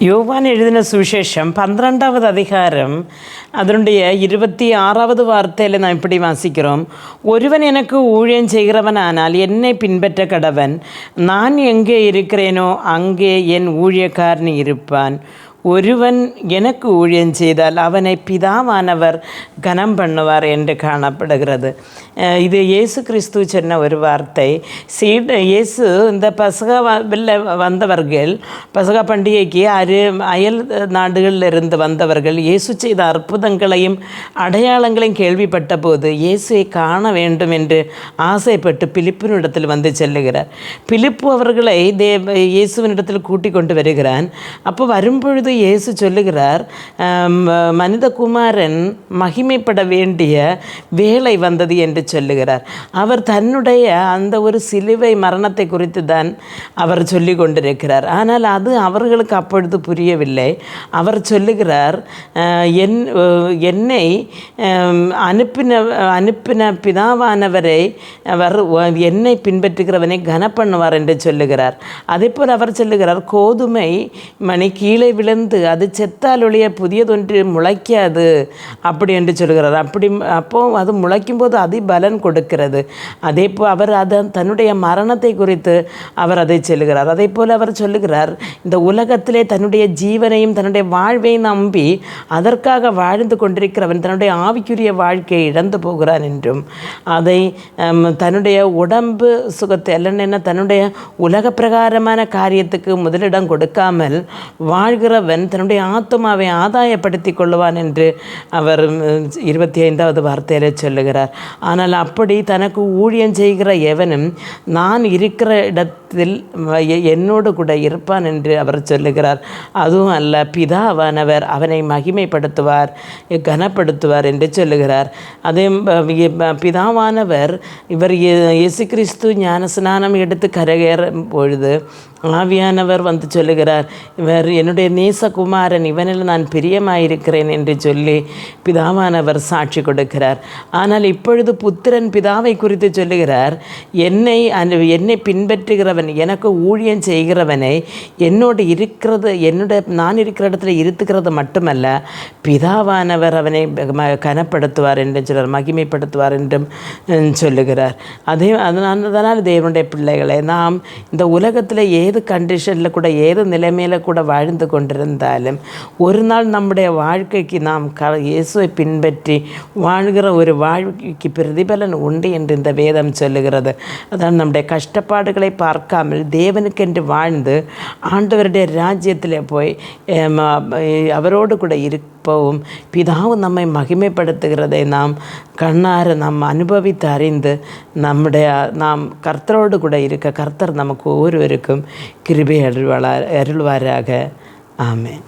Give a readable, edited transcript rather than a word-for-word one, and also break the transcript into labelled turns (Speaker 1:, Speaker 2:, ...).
Speaker 1: யோவான் எழுதின சுவிசேஷம் 12வது அதிகாரம் அதனுடைய 26வது வார்த்தையில் நான் இப்படி வாசிக்கிறோம். ஒருவன் எனக்கு ஊழியம் செய்கிறவனானால் என்னை பின்பற்ற கடவன். நான் எங்கே இருக்கிறேனோ அங்கே என் ஊழியக்காரன் இருப்பான். ஒருவன் எனக்கு ஊழியம் செய்தால் அவனை பிதாவானவர் கனம் பண்ணுவார் என்று காணப்படுகிறது. இது இயேசு கிறிஸ்து சொன்ன ஒரு வார்த்தை. இயேசு இந்த பசகாவில் வந்தவர்கள், பசகா பண்டிகைக்கு அயல் நாடுகளில் இருந்து வந்தவர்கள் இயேசு செய்த அற்புதங்களையும் அடையாளங்களையும் கேள்விப்பட்ட போது இயேசுவை காண வேண்டும் என்று ஆசைப்பட்டு பிலிப்பினிடத்தில் வந்து செல்லுகிறார். பிலிப்பு அவர்களை இயேசுவினிடத்தில் கூட்டிக் கொண்டு வருகிறான். அப்போ வரும்பொழுது இயேசு சொல்லுகிறார், மனிதகுமாரன் மகிமைப்பட வேண்டிய வேலை வந்தது என்று சொல்லுகிறார். அவர் தன்னுடைய அந்த ஒரு சிலுவை மரணத்தை குறித்து தான் அவர் சொல்லி கொண்டிருக்கிறார். ஆனால் அது அவர்களுக்கு அப்பொழுது புரியவில்லை. அவர் சொல்லுகிறார், என்னை அனுப்பின பிதாவானவரை அவர் என்னை பின்பற்றுகிறவனை கனப்பண்ணுவார் என்று சொல்லுகிறார். அதே போல் அவர் சொல்லுகிறார், கோதுமை மணி கீழே விழுந்து அது செத்தால் ஒழிய புதியதொன்று முளைக்காது அப்படி என்று சொல்கிறார். அப்போது அது முளைக்கும் போது பலன் கொடுக்கிறது. அதே போல் அவர் தன்னுடைய மரணத்தை குறித்து அவர் அதை சொல்லுகிறார். அதே போல் அவர் சொல்லுகிறார், இந்த உலகத்திலே தன்னுடைய ஜீவனையும் தன்னுடைய வாழ்வையும் நம்பி அதற்காக வாழ்ந்து கொண்டிருக்கிறவன் தன்னுடைய ஆவிக்குரிய வாழ்க்கையை இழந்து போகிறான் என்றும், அதை தன்னுடைய உடம்பு சுகத்தை அல்லன்னா தன்னுடைய உலக பிரகாரமான காரியத்துக்கு முதலிடம் கொடுக்காமல் வாழ்கிறவன் தன்னுடைய ஆத்மாவை ஆதாயப்படுத்தி கொள்ளுவான் என்று அவர் 25வது வார்த்தையில் சொல்லுகிறார். ஆனால் அப்படி தனக்கு ஊழியம் செய்கிற எவனும் நான் இருக்கிற இடத்தில் என்னோடு கூட இருப்பான் என்று அவர் சொல்லுகிறார். அதுவும் அல்ல, பிதாவானவர் அவனை மகிமைப்படுத்துவார், கனப்படுத்துவார் என்று சொல்லுகிறார். அதே பிதாவானவர் இவர் இயேசு கிறிஸ்து ஞானஸ்நானம் எடுத்து கரையேறும் பொழுது ஆவியானவர் வந்து சொல்லுகிறார், இவர் என்னுடைய நேசகுமாரன், இவனில் நான் பிரியமாயிருக்கிறேன் என்று சொல்லி பிதாவானவர் சாட்சி கொடுக்கிறார். ஆனால் இப்பொழுது புத்திரன் பிதாவை குறித்து சொல்லுகிறார், என்னை பின்பற்றுகிறவன், எனக்கு ஊழியம் செய்கிறவனை என்னோடு இருக்கிறது, நான் இருக்கிற இடத்துல இருத்துக்கிறது மட்டுமல்ல, பிதாவானவர் அவனை கனப்படுத்துவார் என்று சொல்கிறார், மகிமைப்படுத்துவார் என்றும் சொல்லுகிறார். அதனால் தேவனுடைய பிள்ளைகளை, நாம் இந்த உலகத்தில் ஏது கண்டிஷனில் கூட ஏது நிலைமையில் கூட வாழ்ந்து கொண்டிருந்தாலும் ஒரு நாள் நம்முடைய வாழ்க்கைக்கு நாம் இயேசுவை பின்பற்றி வாழ்கிற ஒரு வாழ்க்கைக்கு பிரதிபலன் உண்டு என்று இந்த வேதம் சொல்லுகிறது. அதான் நம்முடைய கஷ்டப்பாடுகளை பார்க்காமல் தேவனுக்கென்று வாழ்ந்து ஆண்டவருடைய ராஜ்யத்தில் போய் அவரோடு கூட இருப்பவும் பிதாவும் நம்மை மகிமைப்படுத்துகிறதை நாம் கண்ணார நாம் அனுபவித்து அறிந்து நாம் கர்த்தரோடு கூட இருக்க கர்த்தர் நமக்கு ஒவ்வொருவருக்கும் கிருபை அருள்வாராக. ஆமென்.